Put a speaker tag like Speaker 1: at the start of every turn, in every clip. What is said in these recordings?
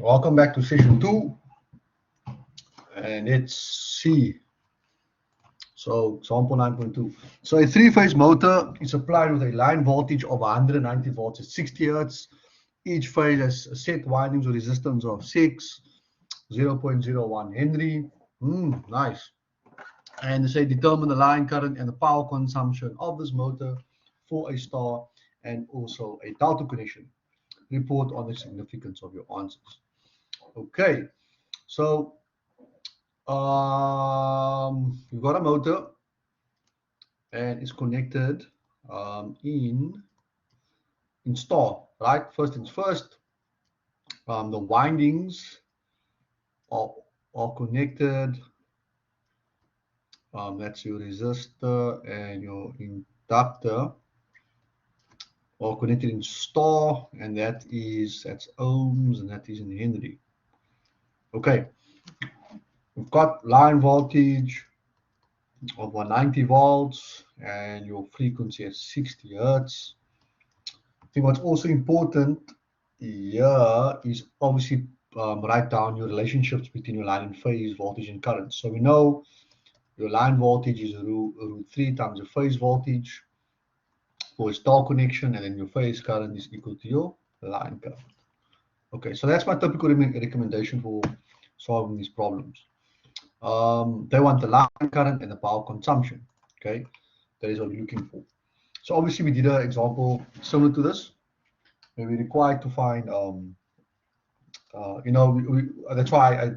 Speaker 1: Welcome back to session 2, and let's see. So example 9.2. So a three-phase motor is supplied with a line voltage of 190 volts at 60 hertz. Each phase has a set windings with resistance of 0.01 Henry. Nice. And they say determine the line current and the power consumption of this motor for a star and also a delta connection. Report on the significance of your answers. Okay, so we've got a motor and it's connected in star, right? First things first, the windings are connected. That's your resistor and your inductor are connected in star, and that's ohms, and that is in Henry. Okay, we've got line voltage of 190 volts and your frequency at 60 hertz. I think what's also important here is obviously write down your relationships between your line and phase voltage and current. So we know your line voltage is root 3 times the phase voltage for a star connection, and then your phase current is equal to your line current. Okay, so that's my typical recommendation for solving these problems. They want the line current and the power consumption. Okay, that is what we're looking for. So obviously we did an example similar to this, where we're required to find, that's why I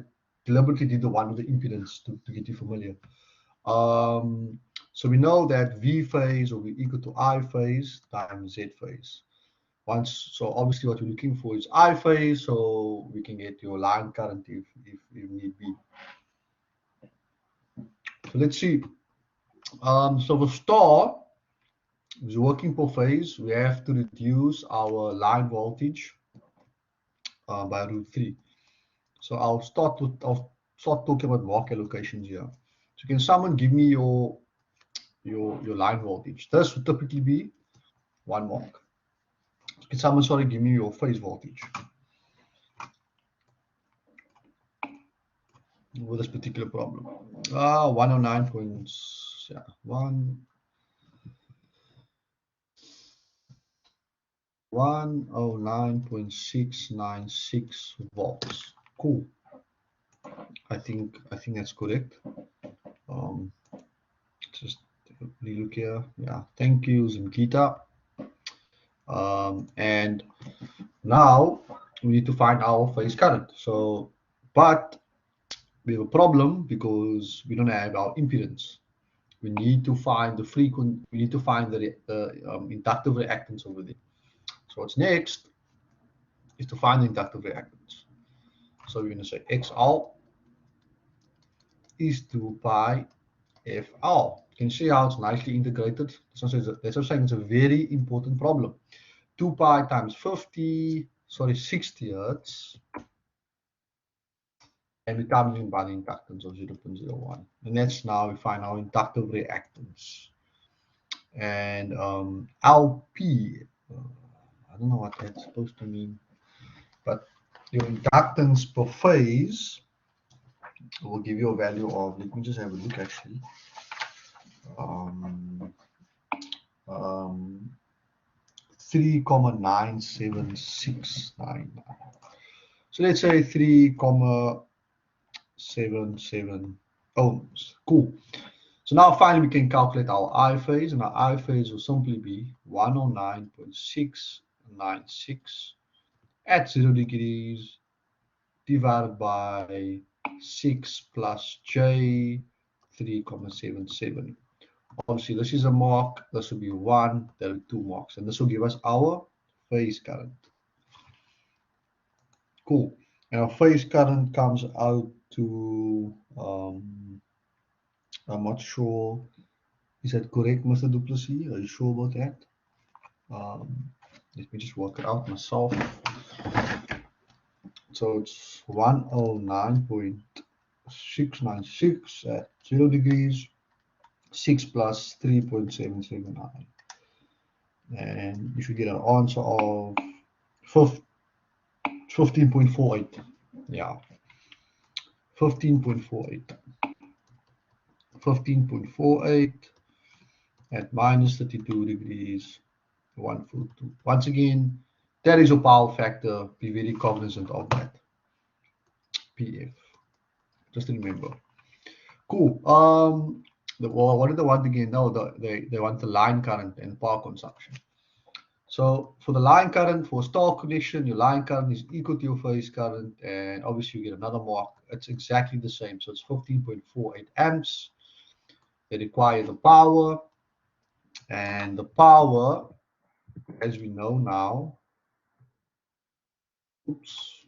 Speaker 1: deliberately did the one with the impedance to get you familiar. So we know that V phase will be equal to I phase times Z phase. So obviously what we're looking for is I phase, so we can get your line current if need be. So let's see. So for star, is working per phase, we have to reduce our line voltage by root 3. So I'll start talking about mark allocations here. So can someone give me your line voltage? This would typically be 1 mark. So can someone give me your phase voltage with this particular problem? 109.696 volts. Cool. I think that's correct. Just look here. Yeah, thank you, Zimkita. And now we need to find our phase current. So, but we have a problem because we don't have our impedance. We need to find the inductive reactance over there. So what's next is to find the inductive reactance. So we're going to say XL is 2 pi FL. You can see how it's nicely integrated. That's what I'm saying, it's a very important problem. 2 pi times 60 hertz, and we come in by the inductance of 0.01. And that's now we find our inductive reactance. And LP, I don't know what that's supposed to mean, but your inductance per phase will give you a value of, let me just have a look actually. 3,97699. So let's say 3,77 ohms. Cool. So now finally we can calculate our I phase, and our I phase will simply be 109.696 at 0 degrees divided by 6 plus J 3,77. Obviously this is a mark, this will be 1, there are 2 marks, and this will give us our phase current. Cool. And our phase current comes out to, I'm not sure, is that correct, Mr. Duplessis? Are you sure about that? Let me just work it out myself. So it's 109.696 at 0 degrees, 6 plus 3.779. And you should get an answer of 15.48. Yeah, 15.48. 15.48 at minus 32 degrees, 142. Once again, that is your power factor. Be very cognizant of that. PF. Just remember. Cool. What did they want again? No, they want the line current and power consumption. So for the line current, for star connection, your line current is equal to your phase current, and obviously you get another mark. It's exactly the same. So it's 15.48 amps. They require the power, and the power, as we know now, oops,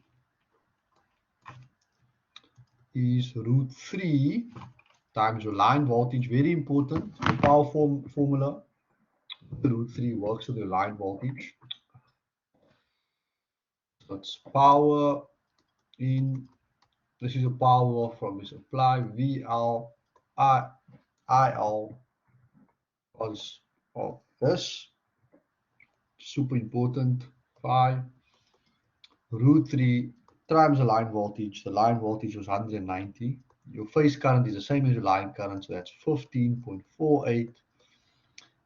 Speaker 1: is √3 times your line voltage. Very important. The power formula. √3 works with the line voltage. So it's power in. This is the power from the supply. VL IL cos of this. Super important. Phi √3 times the line voltage. The line voltage was 190. Your phase current is the same as your line current, so that's 15.48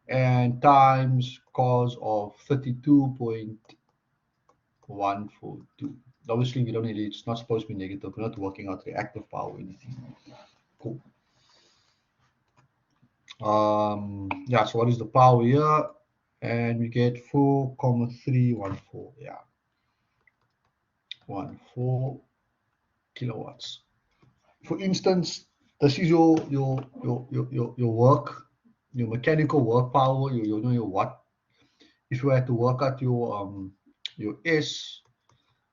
Speaker 1: and times cos of 32.142. Obviously, we don't really, it's not supposed to be negative. We're not working out reactive power or anything. Cool. Yeah, so what is the power here? And we get 4,314. Yeah. 14 kilowatts. For instance, this is your work, your mechanical work power, your watt. If you had to work out your S,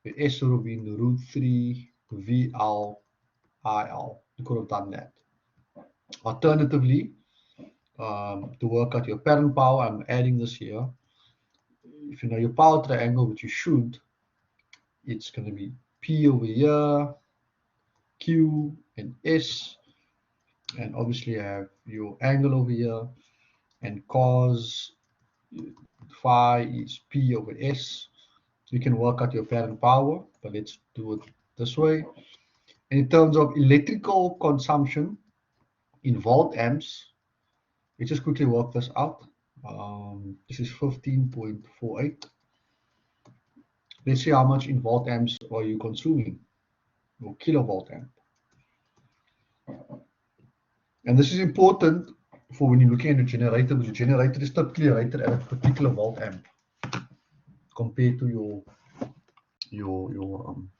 Speaker 1: the S would have been √3 VL IL. You could have done that. Alternatively, to work out your parent power, I'm adding this here. If you know your power triangle, which you should, it's going to be P over here, Q and S, and obviously I have your angle over here, and cos phi is P over S. So you can work out your parent power, but let's do it this way. And in terms of electrical consumption in volt amps, let's just quickly work this out. This is 15.48. Let's see how much in volt amps are you consuming, or kilovolt amp. And this is important for when you're looking at a generator, because your generator is typically rated at a particular volt amp compared to your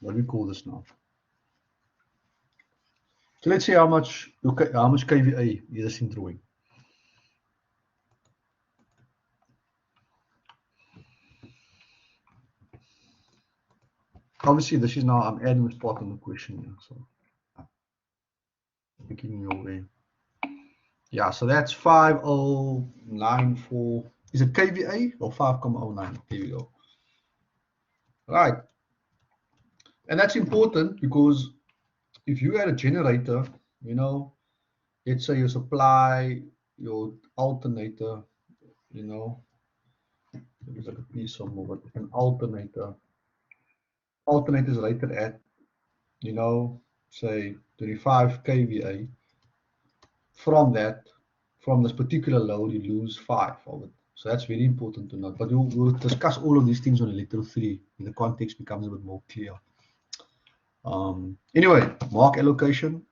Speaker 1: what do we call this now? So let's see how much kVA is this thing drawing. Obviously, this is now I'm adding this part in the question here, so making your way. Yeah, so that's 5094. Is it kVA or 5,09? There we go. Right. And that's important because if you had a generator, you know, let's say you supply your alternator, you know, there's like a piece somewhere, but an alternator. Alternator is rated at, you know, say 25 kVA. From that, from this particular load, you lose 5 of it. So that's very important to note. But we'll discuss all of these things on Electro 3 when the context becomes a bit more clear. Anyway, mark allocation,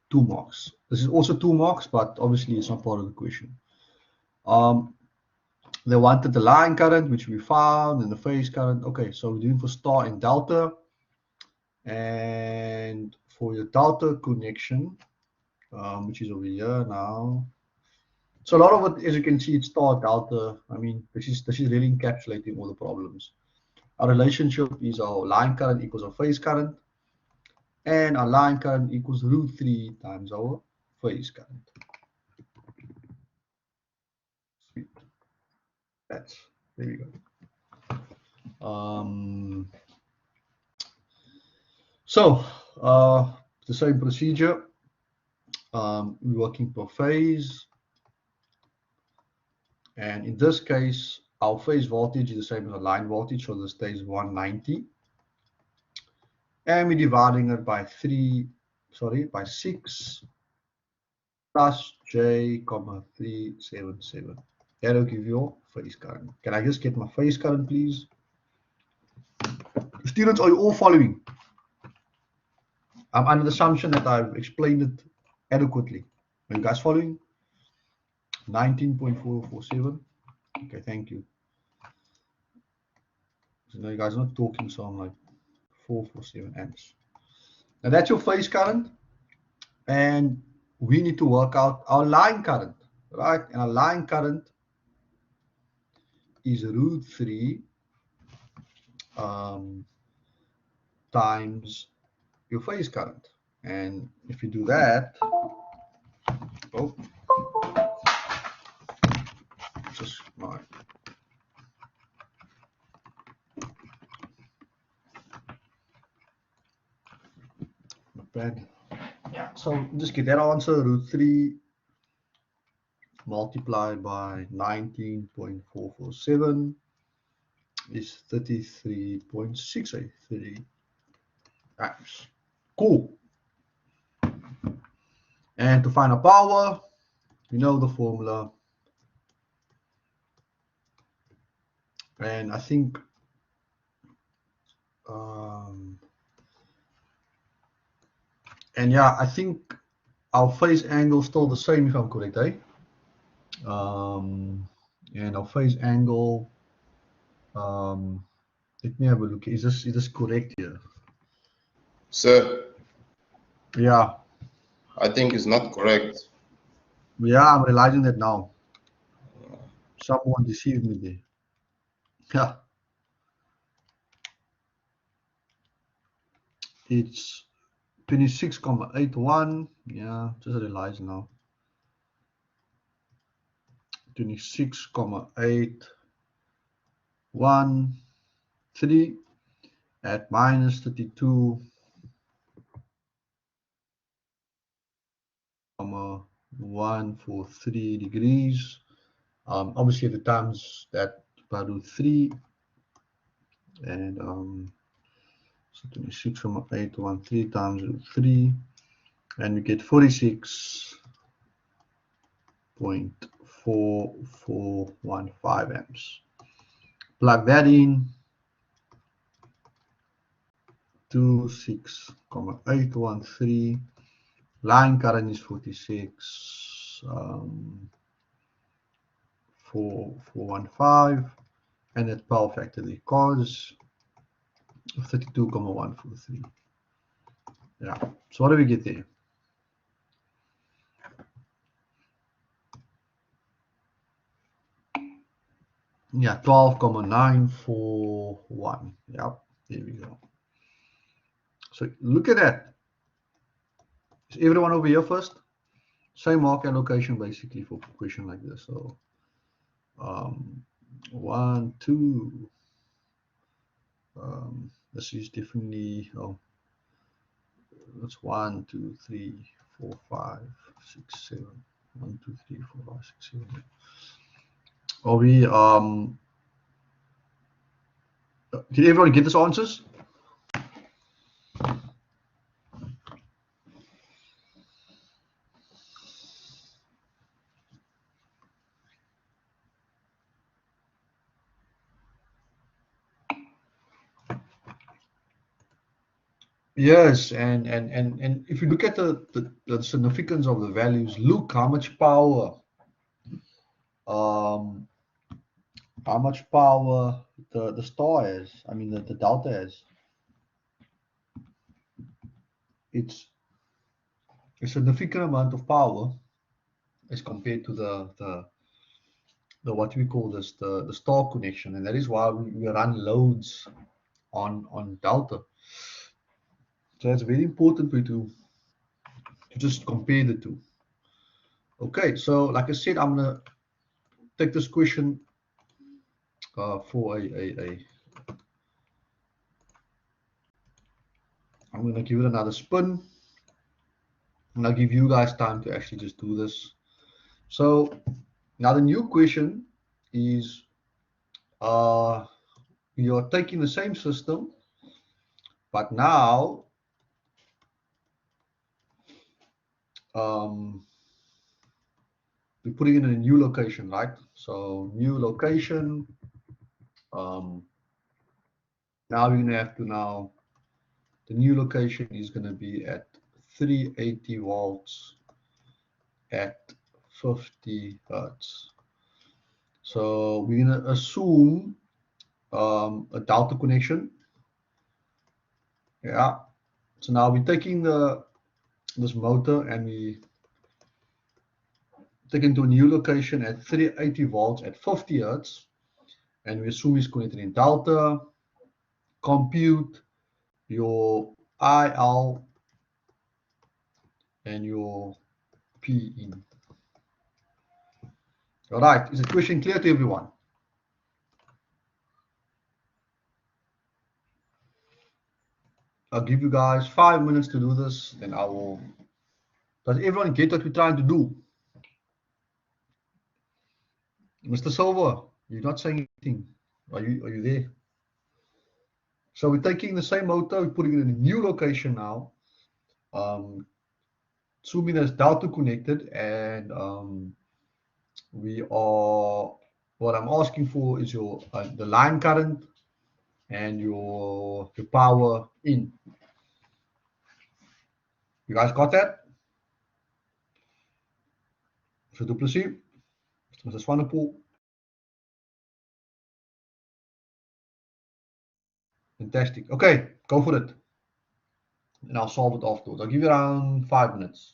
Speaker 1: 2 marks. This is also 2 marks, but obviously it's not part of the question. They wanted the line current, which we found, and the phase current. Okay, so we're doing for star and delta. And for your delta connection, which is over here now. So a lot of it, as you can see, it's star delta. I mean, this is really encapsulating all the problems. Our relationship is our line current equals our phase current, and our line current equals √3 times our phase current. Sweet. There we go. So the same procedure. We're working per phase, and in this case, our phase voltage is the same as the line voltage, so this stays 190. and we're dividing it by 6 plus j comma 377. That'll give you phase current. Can I just get my phase current, please? Students, are you all following? I'm under the assumption that I've explained it adequately. Are you guys following? 19.447. Okay, thank you. So now you guys are not talking, so I'm like 447 amps. Now that's your phase current, and we need to work out our line current, right? And our line current is √3 times your phase current. And if you do that, oh, just my bad. Yeah, so just get that answer, √3 multiplied by 19.447 is 33.683 amps. Cool. And to find a power, you know the formula. And I think and yeah, I think our phase angle is still the same, if I'm correct, eh? And our phase angle, let me have a look. Is this correct here?
Speaker 2: Sir,
Speaker 1: Yeah.
Speaker 2: I think it's not correct.
Speaker 1: Yeah, I'm realizing that now. Someone deceived me there. Yeah. It's 26.81. Yeah, just realized now. 26.813 at minus 32.143 degrees. Obviously the times that by √3, and so 26.813 times √3, and we get 46.4415 amps. Plug that in. 26.813. Line current is 46.415, and that power factor they cause 32.143. Yeah. So what do we get there? Yeah, 12.941. Yep, there we go. So look at that. Is everyone over here first? Same mark allocation basically for a question like this. So 1, 2. This is definitely, that's 1, 2, 3, 4, 5, 6, 7. 1, 2, 3, 4, 5, 6, 7. Are we did everyone get these answers? Yes, and if you look at the significance of the values, look how much power the star has. I mean the delta has. It's a significant amount of power as compared to the what we call this the star connection, and that is why we run loads on delta. So it's very important for you to just compare the two. Okay, so like I said, I'm gonna take this question for I'm gonna give it another spin, and I'll give you guys time to actually just do this. So now the new question is, you're taking the same system, But now, we're putting it in a new location, right? So new location. Now we're gonna have to the new location is gonna be at 380 volts at 50 hertz. So we're gonna assume a delta connection. Yeah. So now we're taking this motor and we take it to a new location at 380 volts at 50 hertz, and we assume it's connected in delta. Compute your IL and your P in. All right, is the question clear to everyone? I'll give you guys 5 minutes to do this, then I will. Does everyone get what we're trying to do? Mr. Silver, you're not saying anything. Are you there? So we're taking the same motor, we're putting it in a new location now. Assuming that's delta connected, and we are. What I'm asking for is your the line current and your power in. You guys got that? Mr. Duplessis, Mr. Swanepoel. Fantastic. Okay, go for it. And I'll solve it afterwards. I'll give you around 5 minutes.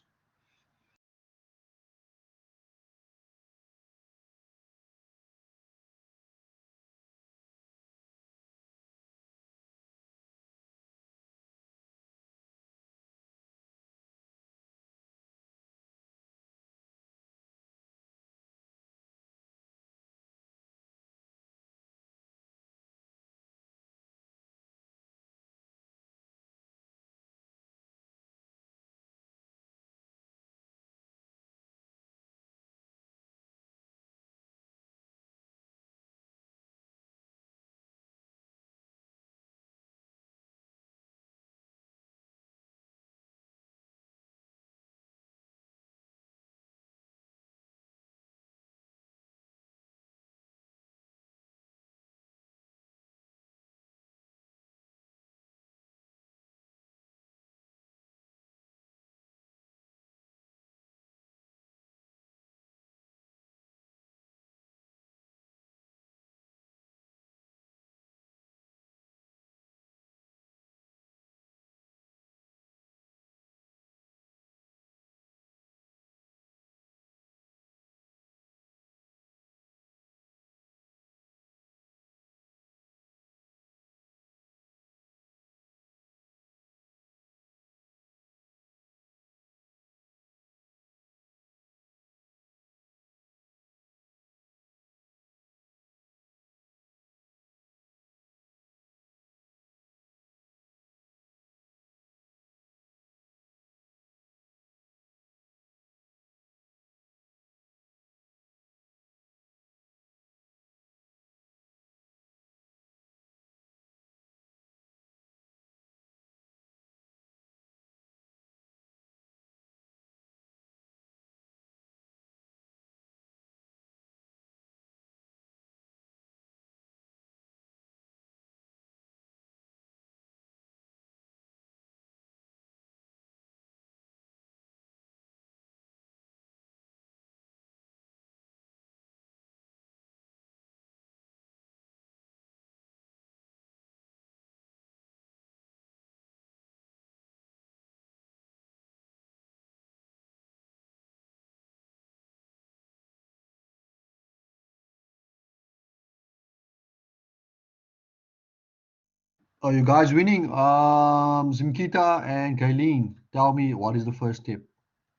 Speaker 1: Are you guys winning? Zimkita and Kylene, tell me what is the first step?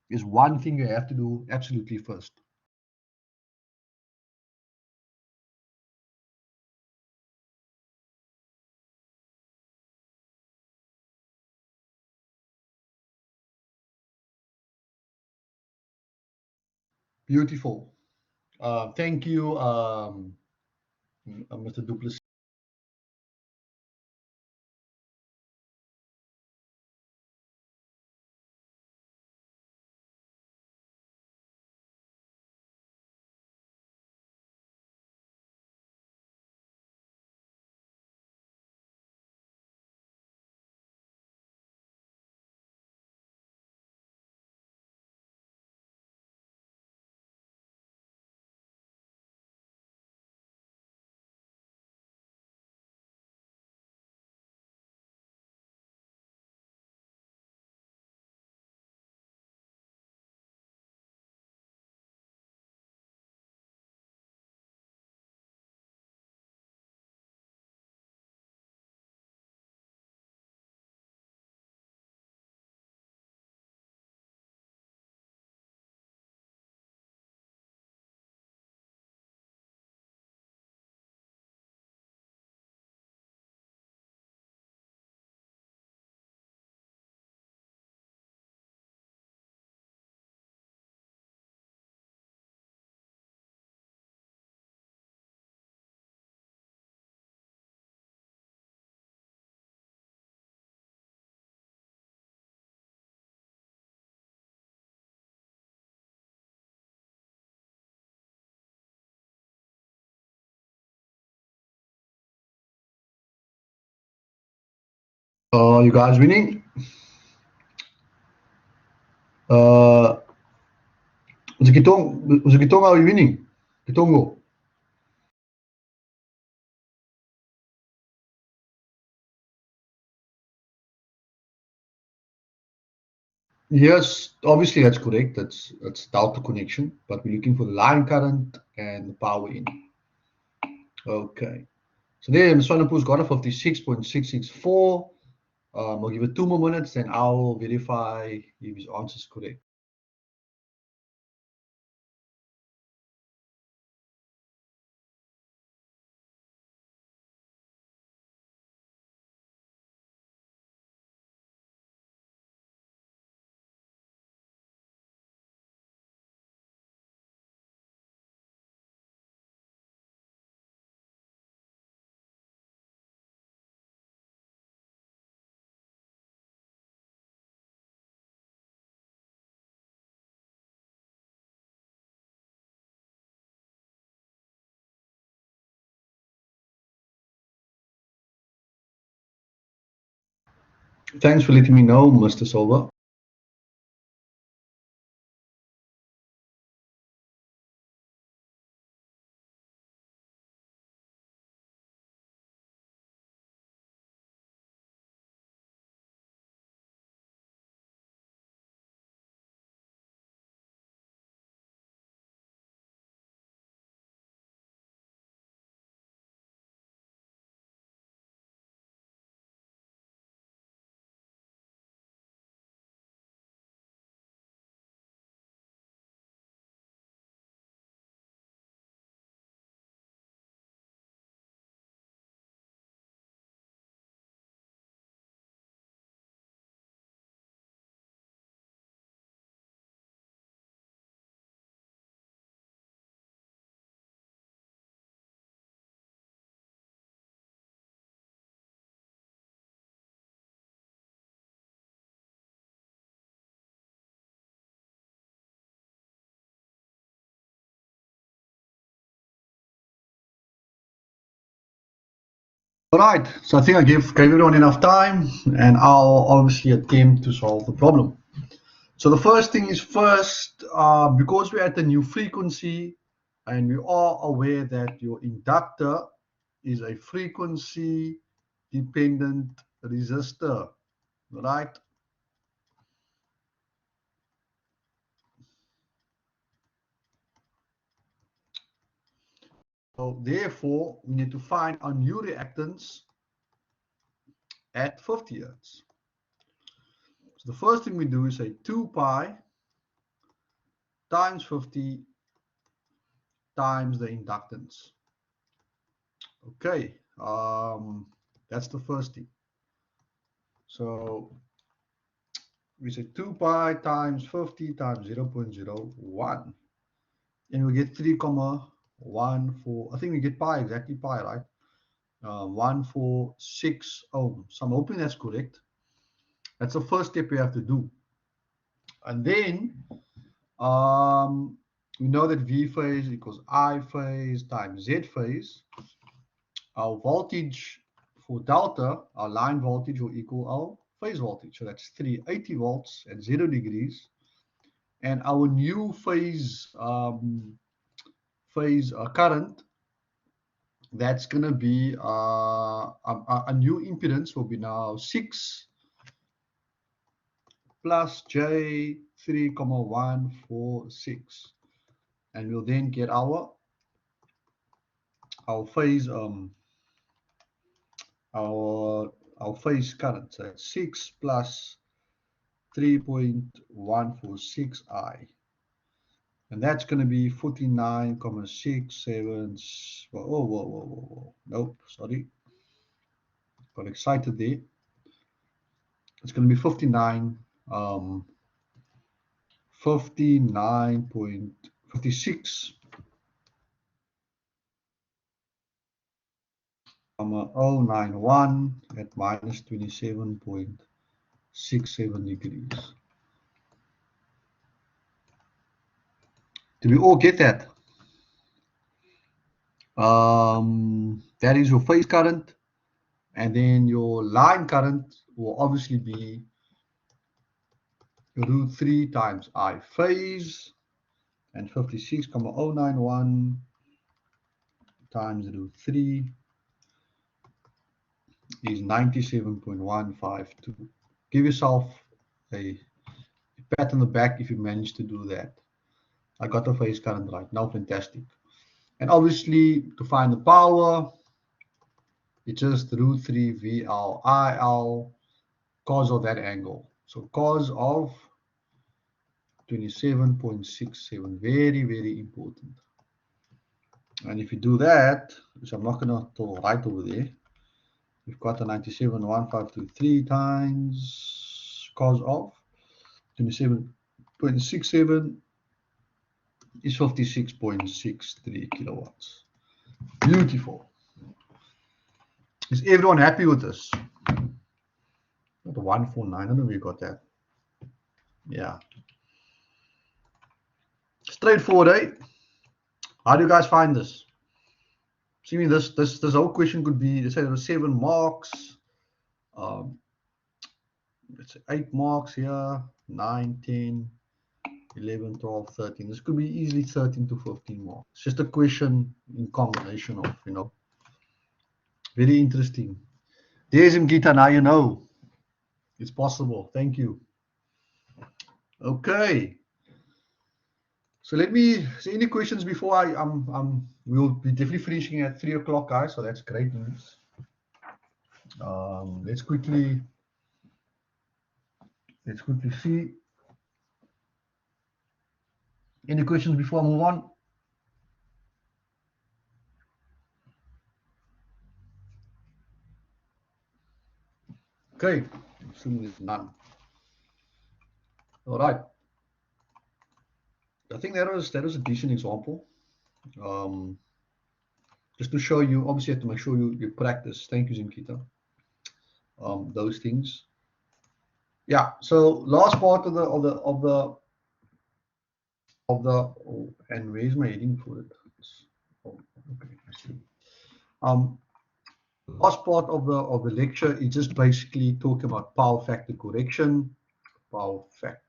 Speaker 1: Is one thing you have to do absolutely first. Beautiful. Thank you, Mr. Duplessis. You guys winning? Onze Kitong are you winning? Kitongo. Yes, obviously that's correct. That's delta connection, but we're looking for the line current and the power in. Okay. So there, Mswanapu's got a 56.664. I'll give it 2 more minutes, then I'll verify if his answer is correct. Thanks for letting me know, Mr. Silva. All right, so I think I gave everyone enough time, and I'll obviously attempt to solve the problem. So the first thing is first, because we're at the new frequency, and we are aware that your inductor is a frequency dependent resistor, right? So therefore, we need to find our new reactance at 50 hertz. So the first thing we do is say 2 pi times 50 times the inductance. Okay, that's the first thing. So we say 2 pi times 50 times 0.01, and we get 3,14. I think we get pi, exactly pi, right? 146 ohms. So I'm hoping that's correct. That's the first step we have to do. And then we know that V phase equals I phase times Z phase. Our voltage for delta, our line voltage, will equal our phase voltage. So that's 380 volts at 0 degrees. And our new phase current, that's going to be a new impedance will be now 6 plus J 3,146, and we'll then get our phase our phase current. So that's 6 plus 3.146i, and that's going to be 49,67. Whoa. Nope, sorry, got excited there. It's going to be 59.56 091 at minus 27.67 degrees. Did we all get that? That is your phase current, and then your line current will obviously be root 3 times I phase, and 56,091 times root 3 is 97.152. Give yourself a pat on the back if you manage to do that. I got the phase current right. Now, fantastic. And obviously, to find the power, it's just root 3 VL IL cos of that angle. So cos of 27.67, very, very important. And if you do that, which I'm not going to write over there, we've got a 97.1523 times cos of 27.67 is 56.63 kilowatts. Beautiful. Is everyone happy with this? Not the 149, I don't know if you got that. Yeah. Straightforward, eh? How do you guys find this? See, this whole question could be, let's say there are 7 marks. Let's say 8 marks here, 9, 10, 11, 12, 13. This could be easily 13 to 15 marks. It's just a question in combination of, very interesting. There's Gita, now you know. It's possible. Thank you. Okay. So let me see any questions before we'll be definitely finishing at 3 o'clock, guys. So that's great news. Let's quickly see. Any questions before I move on? Okay, assuming there's none. All right. I think that was a decent example. Just to show you, obviously, you have to make sure you practice. Thank you, Zimkita. Those things. Yeah. So last part of the and where's my heading for it? Oh, okay, I see. Last part of the lecture is just basically talking about power factor correction, power factor.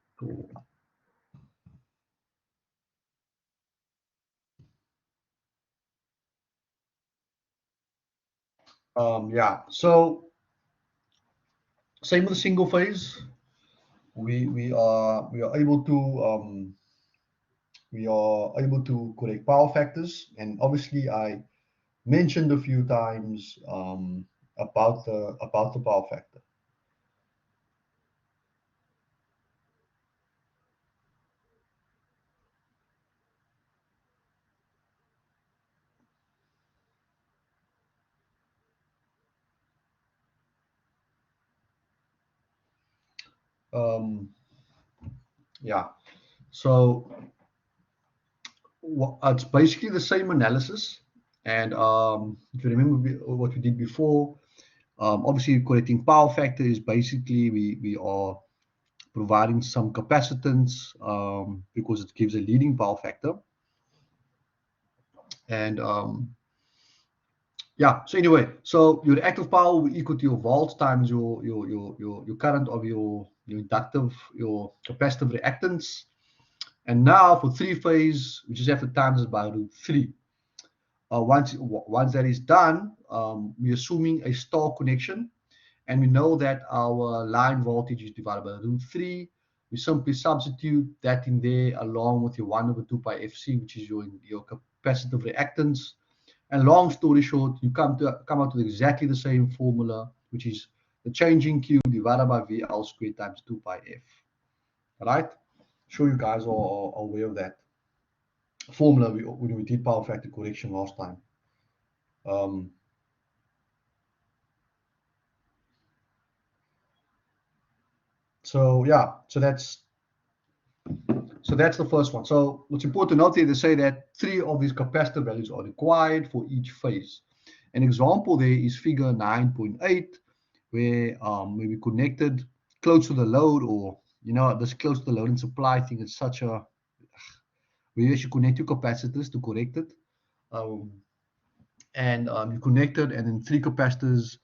Speaker 1: Yeah. So same with the single phase. We are able to correct power factors, and obviously I mentioned a few times about the power factor. Yeah, so it's basically the same analysis, and if you remember what we did before, obviously correcting power factor is basically we are providing some capacitance because it gives a leading power factor, and yeah. So anyway, so your active power will equal to your volts times your current of your inductive, your capacitive reactance. And now for 3-phase, we just have to times it by root 3. Once that is done, we're assuming a star connection, and we know that our line voltage is divided by root 3. We simply substitute that in there along with your 1/2 pi fc, which is your capacitive reactance. And long story short, you come out with exactly the same formula, which is the changing Q divided by VL squared times 2 pi f. All right? Sure, you guys are aware of that formula when we did power factor correction last time. So yeah, so that's the first one. So what's important to note here, they say that 3 of these capacitor values are required for each phase. An example there is figure 9.8, where we connected close to the load, or this close to the load and supply thing is such a we actually connect 2 capacitors to correct it, and you connected, and then 3 capacitors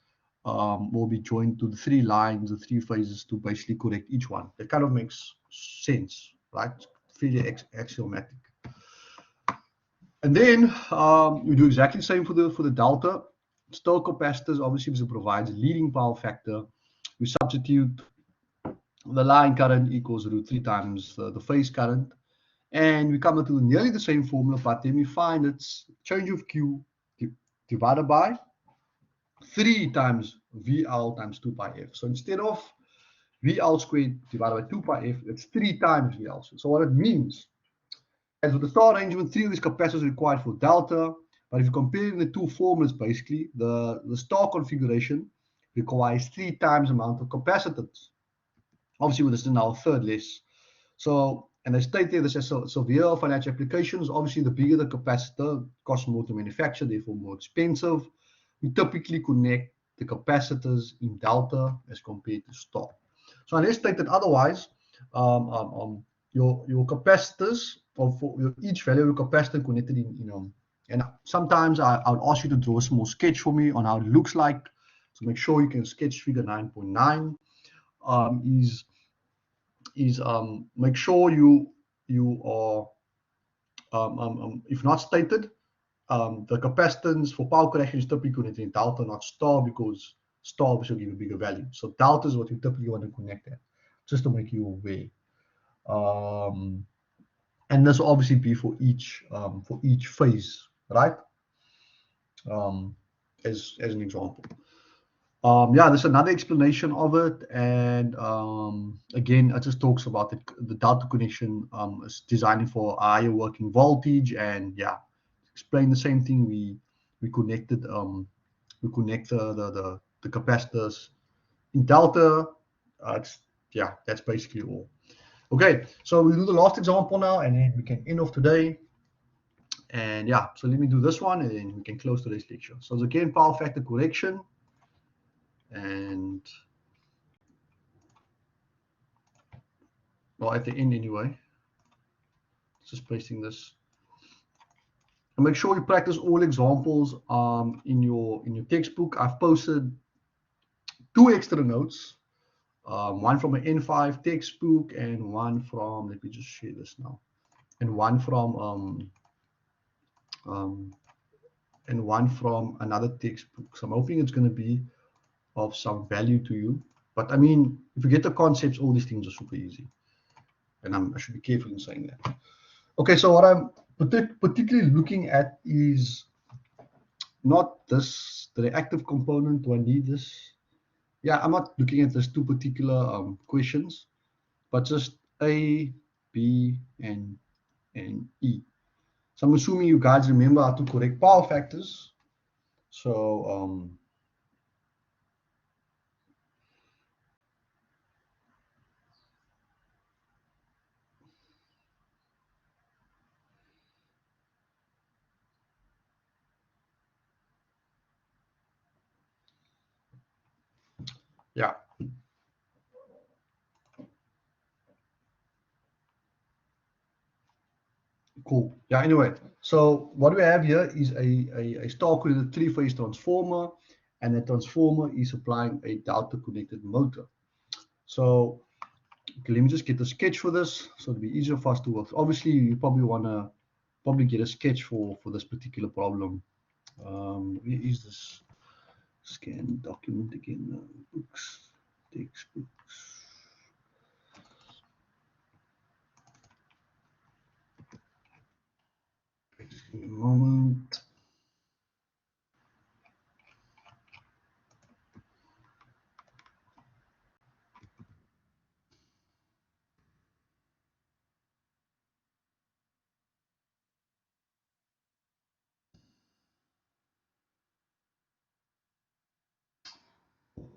Speaker 1: will be joined to the 3 lines, the 3 phases to basically correct each one. That kind of makes sense, right? Fairly axiomatic. And then we do exactly the same for the delta. Still capacitors, obviously, because it provides a leading power factor. We substitute the line current equals √3 times the phase current. And we come to nearly the same formula, but then we find it's change of Q divided by 3 times VL times 2 pi F. So instead of VL squared divided by 2 pi F, it's 3 times VL squared. So what it means, as with the star arrangement, 3 of these capacitors are required for delta. But if you compare the two formulas, basically, the star configuration requires 3 times the amount of capacitance. Obviously, with this is now a third less. So, and I state there, this is severe financial applications. Obviously, the bigger the capacitor, costs more to manufacture, therefore more expensive. We typically connect the capacitors in delta as compared to star. So unless stated otherwise, your capacitors, or for each value of your capacitor connected in, and sometimes I would ask you to draw a small sketch for me on how it looks like. So make sure you can sketch figure 9.9. Make sure you are, if not stated, the capacitance for power correction is typically connected in delta, not star, because star will give a bigger value. So delta is what you typically want to connect at, just to make you aware. And this will obviously be for each phase, right? As an example. Yeah, there's another explanation of it, and again, it just talks about the delta connection is designing for a higher working voltage, and yeah, explain the same thing. We connected the capacitors in delta. Yeah, that's basically all. Okay, so we'll do the last example now, and then we can end off today. And yeah, so let me do this one, and then we can close today's lecture. So it's again power factor correction. And well, at the end anyway, just pasting this. And make sure you practice all examples in your textbook. I've posted 2 extra notes, one from an N5 textbook and one from, let me just share this now, and one from another textbook. So I'm hoping it's going to be of some value to you. But I mean, if you get the concepts, all these things are super easy. And I should be careful in saying that. Okay, so what I'm particularly looking at is not this, the reactive component. Do I need this? Yeah, I'm not looking at these 2 particular questions, but just A, B, and E. So I'm assuming you guys remember how to correct power factors. So yeah. Cool. Yeah, anyway, so what we have here is a star connected 3-phase transformer, and the transformer is supplying a delta connected motor. So okay, let me just get the sketch for this, so it'll be easier for us to work. Obviously, you probably want to get a sketch for this particular problem. Where is this scan document again? Books, textbooks. Just give me a moment.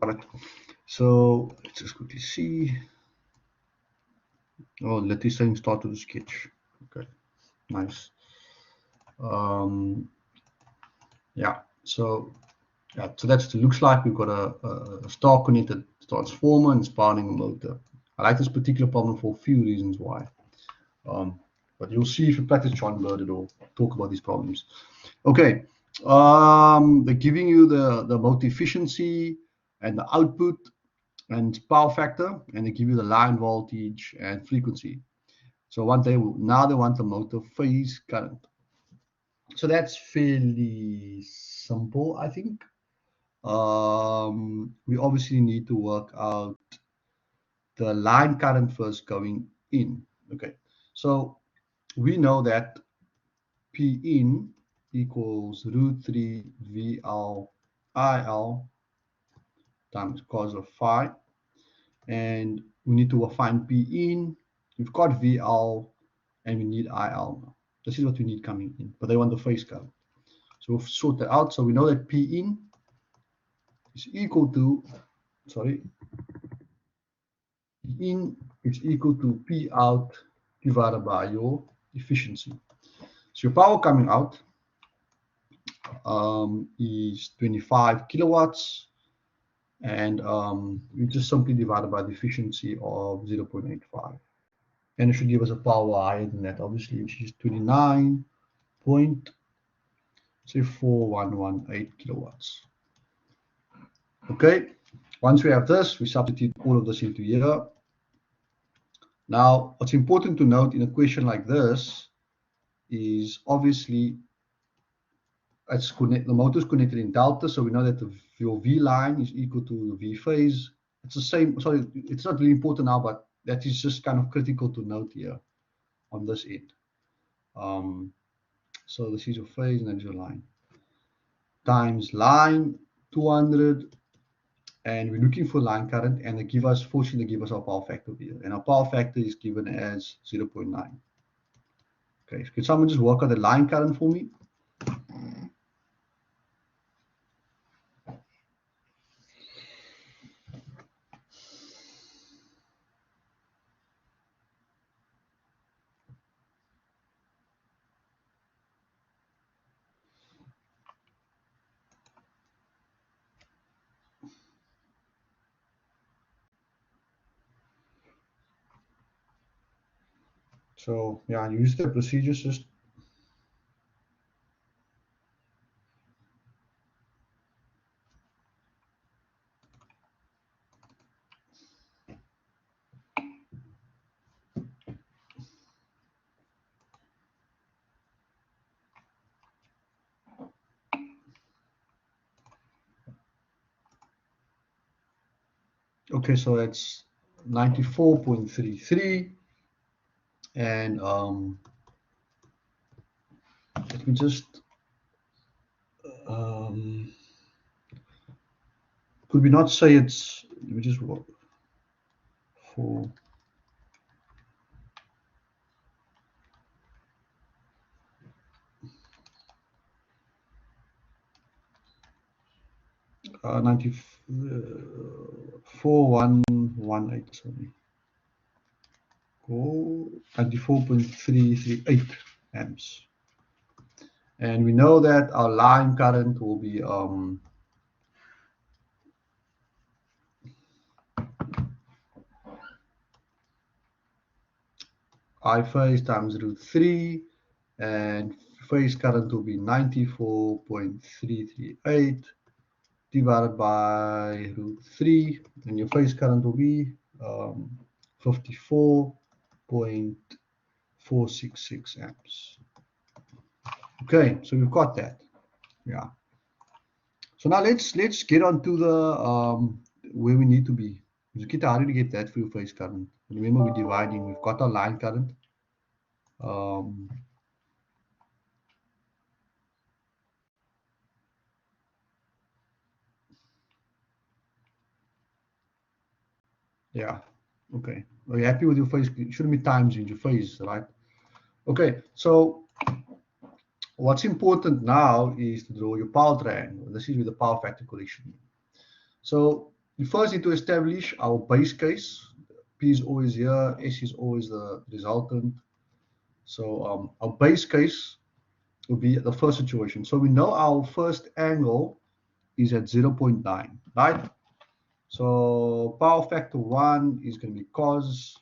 Speaker 1: All right. So let's just quickly see. Oh, let this thing start with the sketch. Okay, nice. Yeah. So yeah, so that's what it looks like. We've got a star connected transformer and powering a motor. I like this particular problem for a few reasons why. But you'll see if you practice John Birded or talk about these problems. Okay. They're giving you the motor efficiency. and the output and power factor, and they give you the line voltage and frequency. So now they want the motor phase current. So that's fairly simple, I think. We obviously need to work out the line current first going in. Okay, so we know that P in equals √3 VL IL times cos of phi, and we need to find P in. We've got VL and we need IL now. This is what we need coming in, but they want the phase current. So we'll sort that out. So we know that P in is equal to, P in is equal to P out divided by your efficiency. So your power coming out is 25 kilowatts, and we just simply divide by the efficiency of 0.85. And it should give us a power higher than that, obviously, which is 29.4118 kilowatts. Okay, once we have this, we substitute all of this into here. Now, what's important to note in a question like this is obviously the motor is connected in delta, so we know that your V line is equal to V phase. It's the same, sorry, it's not really important now, but that is just kind of critical to note here on this end. So this is your phase and that is your line. Times line 200, and we're looking for line current, and fortunately they give us our power factor here, and our power factor is given as 0.9. Okay, so can someone just work out the line current for me? So yeah, use the procedures just. Okay, so that's 94.33, and let me just could we not say it's, let me just work for 94.118, sorry. 94.338 amps, and we know that our line current will be I phase times √3, and phase current will be 94.338 divided by √3, and your phase current will be 54.466 amps. Okay, so we've got that. Yeah. So now let's get on to the where we need to be. How did we get that for your phase current? Remember, we're dividing. We've got our line current. Yeah. Okay. Are you happy with your phase? It shouldn't be times in your phase, right? Okay. So what's important now is to draw your power triangle. This is with the power factor correction. So you first need to establish our base case. P is always here, S is always the resultant. So our base case will be the first situation. So we know our first angle is at 0.9, right? So power factor 1 is going to be cos.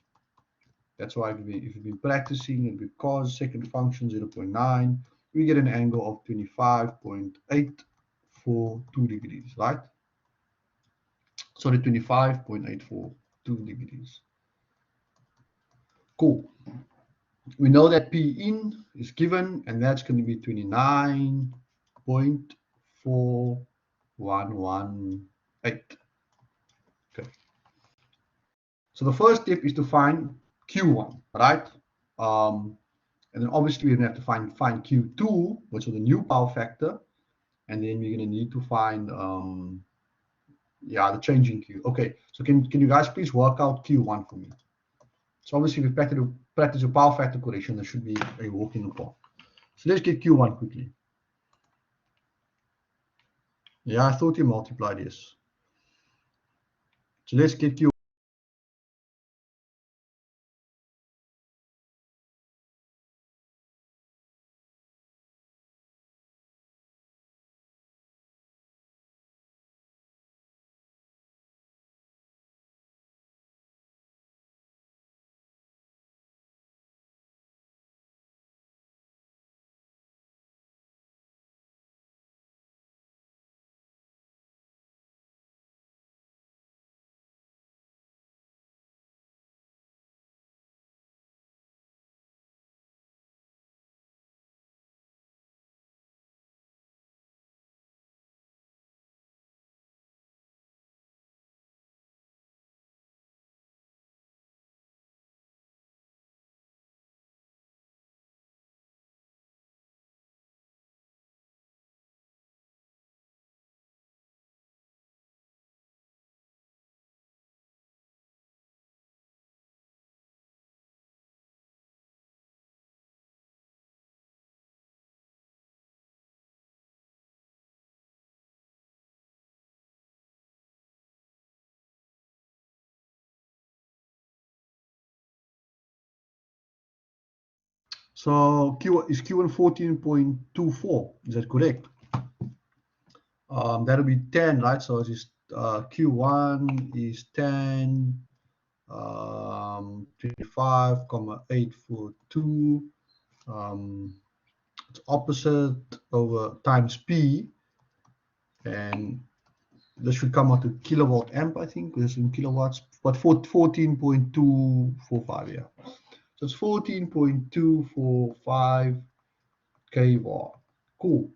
Speaker 1: That's why if you've been practicing, it'll be cos second function 0.9. We get an angle of 25.842 degrees, right? Sorry, 25.842 degrees. Cool. We know that P in is given, and that's going to be 29.4118. Okay. So the first step is to find Q1, right? And then obviously we're going to have to find Q2, which is the new power factor, and then we're going to need to find the change in Q. Okay, so can you guys please work out Q1 for me? So obviously if you practice your power factor correction, there should be a walk in the park. So let's get Q1 quickly. Yeah, I thought you multiplied this. So let's get Q1. So Q1 14.24, is that correct? That'll be 10, right? So it's just Q1 is 10, 25,842. It's opposite over times P, and this should come out to kilowatt amp, I think, because it's in kilowatts, but 14.245, yeah. So it's 14.245 kW. Cool.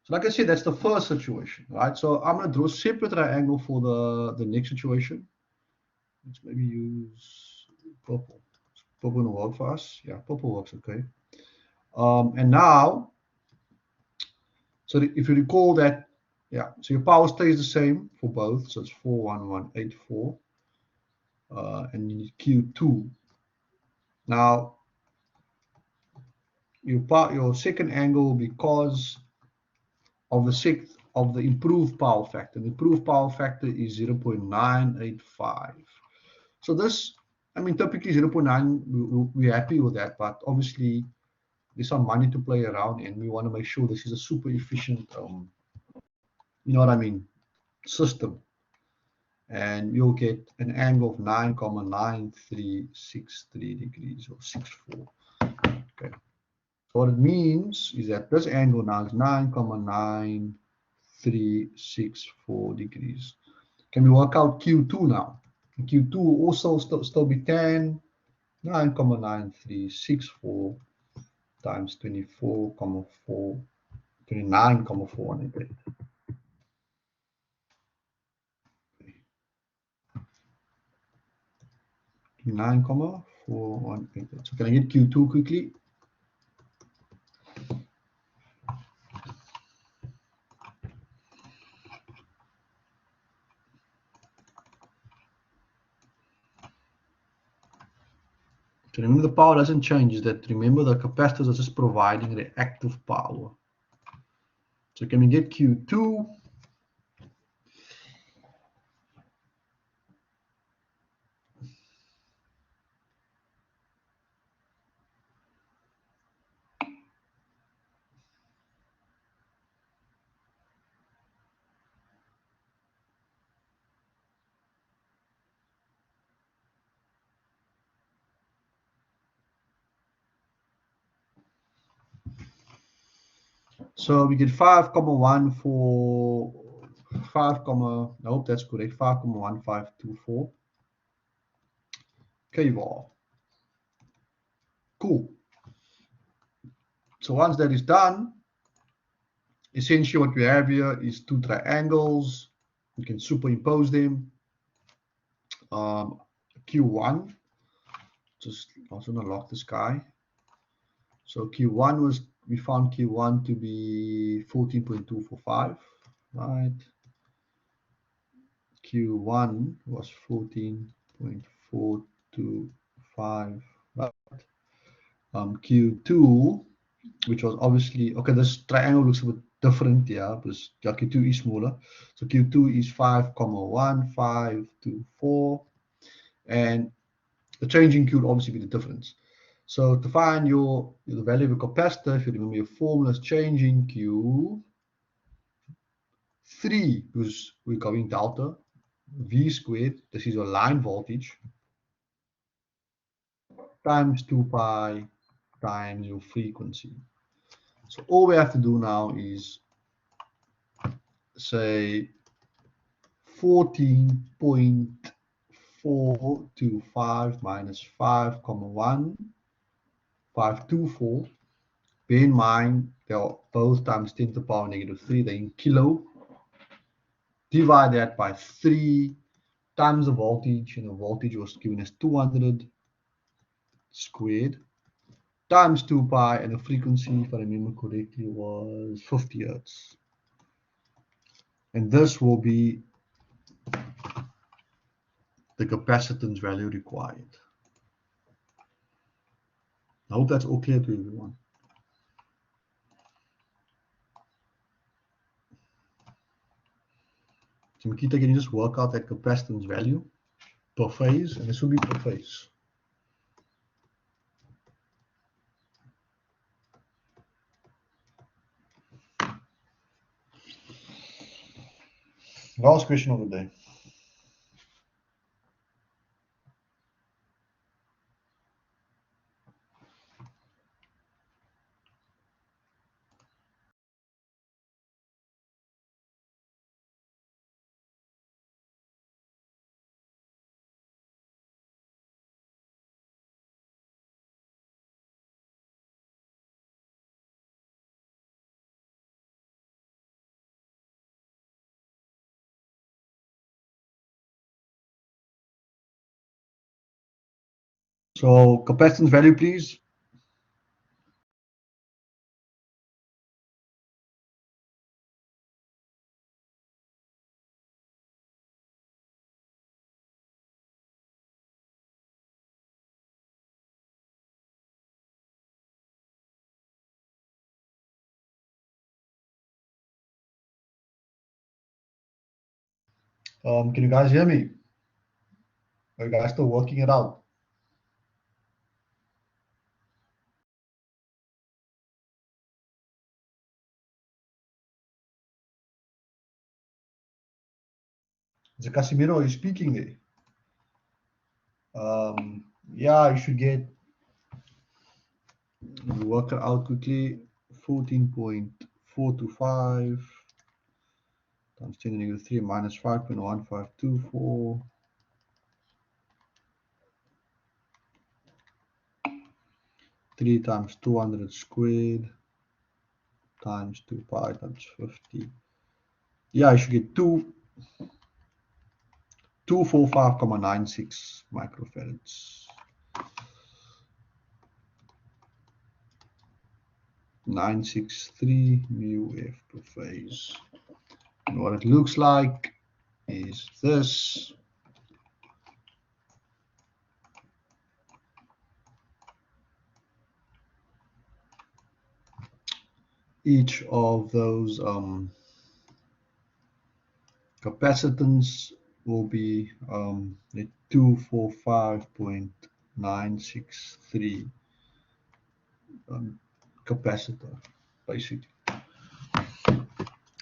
Speaker 1: So like I said, that's the first situation, right? So I'm going to draw a separate triangle for the next situation. Let's maybe use purple. Purple will work for us. Yeah, purple works okay. And now, so if you recall that, yeah, so your power stays the same for both. So it's 41184. And you need Q2. Now, your second angle will be cos of the improved power factor. The improved power factor is 0.985. So this, I mean, typically 0.9, we're happy with that, but obviously there's some money to play around, and we want to make sure this is a super efficient, you know what I mean, system. And you'll get an angle of 9,9363 degrees, or 64. Okay. So what it means is that this angle now is 9,9364 degrees. Can we work out Q2 now? Q2 will also still be 10, 9,9364 times 24,4, 29,418. 9,418. So can I get Q2 quickly? So remember, the power doesn't change. Remember, the capacitors are just providing reactive power. So can we get Q2? So we get 5,145 5, I hope that's correct, 5,1524 kvar. Cool. So once that is done, essentially what we have here is two triangles. You can superimpose them. Q1, just also gonna lock this guy. So Q1 was, we found Q1 to be 14.245, right? Q1 was 14.425, right? Q2, which was obviously, okay, this triangle looks a bit different, yeah, because Q2 is smaller. So Q2 is 5,1524, and the change in Q would obviously be the difference. So to find the value of a capacitor, if you remember your formula is changing Q3, because we're going delta, V squared, this is your line voltage, times 2 pi times your frequency. So all we have to do now is say 14.425 minus 5,1524. Bear in mind, they are both times 10 to the power negative 3, they're in kilo. Divide that by 3 times the voltage, and the voltage was given as 200 squared, times 2 pi, and the frequency, if I remember correctly, was 50 hertz. And this will be the capacitance value required. I hope that's all clear to everyone. So Makita, can you just work out that capacitance value per phase? And this will be per phase. Last question of the day. So capacitance value, please. Can you guys hear me? Are you guys still working it out? Is it Casimiro? Are you speaking there? Yeah, you should get, work it out quickly, 14.425 times 10 to the negative 3 minus 5.1524. 3 times 200 squared times 2 pi times 50. Yeah, you should get 245.96 microfarads. 963 mu F per phase. And what it looks like is this. Each of those capacitance will be a 245.963 capacitor, basically.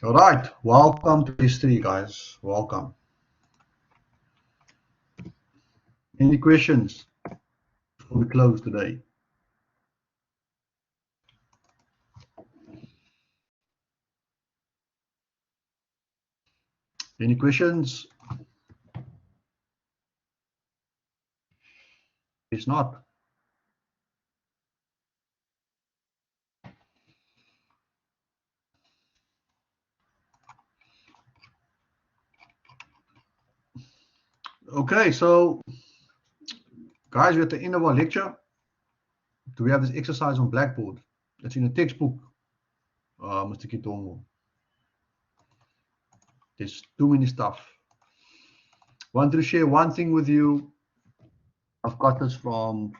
Speaker 1: All right, welcome to history, guys. Welcome. Any questions before we close today? Any questions? It's not. Okay, so guys, we're at the end of our lecture. Do we have this exercise on Blackboard? It's in a textbook, Mr. Kitongo. There's too many stuff. Wanted to share one thing with you. I've got this from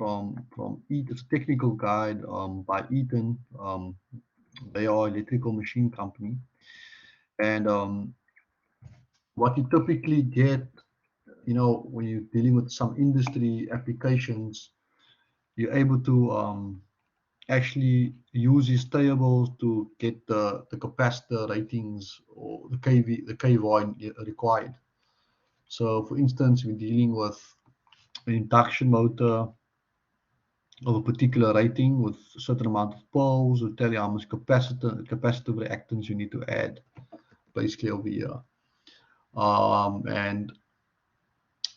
Speaker 1: Eaton's technical guide by Eaton. They are electrical machine company, and what you typically get, you know, when you're dealing with some industry applications, you're able to actually use these tables to get the capacitor ratings or the kV required. So for instance, we're dealing with an induction motor of a particular rating with a certain amount of poles, will tell you how much capacitive reactance you need to add basically over here. And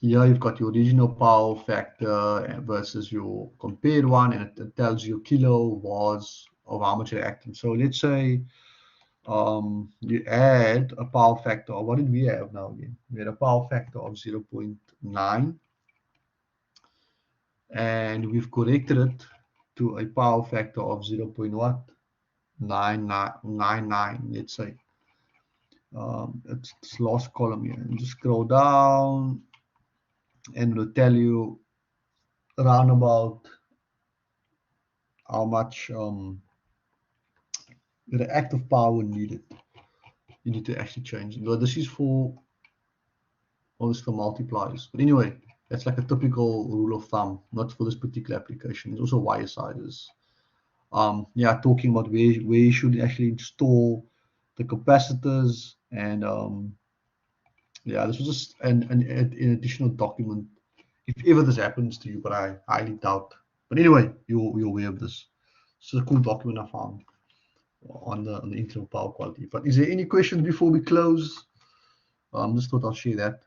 Speaker 1: here you've got your original power factor versus your compared one, and it tells you kilowatts of how much reactance. So let's say you add a power factor of, what did we have now again? We had a power factor of 0.9, and we've corrected it to a power factor of 0.99, let's say. It's last column here, and just scroll down and it'll tell you around about how much reactive power needed. You need to actually change it. Well, this is for obviously multipliers, but anyway, that's like a typical rule of thumb, not for this particular application. There's also wire sizes. Yeah, talking about where you should actually install the capacitors, and yeah, this was just an additional document if ever this happens to you, but I highly doubt. But anyway, you're aware of this. It's a cool document I found on the internal power quality. But is there any questions before we close? Just thought I'll share that.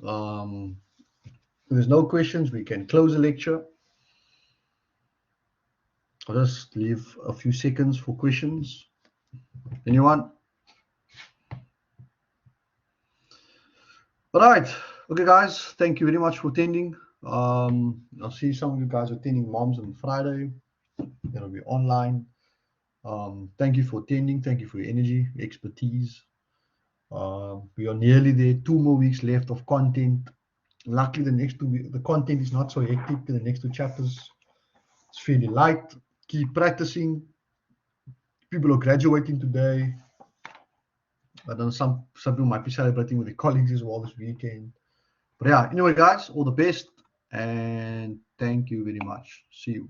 Speaker 1: If there's no questions, we can close the lecture. I'll just leave a few seconds for questions. Anyone? All right. Okay, guys. Thank you very much for attending. I'll see some of you guys attending Moms on Friday. It'll be online. Thank you for attending. Thank you for your energy, your expertise. We are nearly there. 2 more weeks left of content. Luckily, the next 2 weeks, the content is not so hectic. The next 2 chapters, it's fairly light. Keep practicing. People are graduating today. I don't know, some people might be celebrating with their colleagues as well this weekend. But yeah, anyway, guys, all the best, and thank you very much. See you.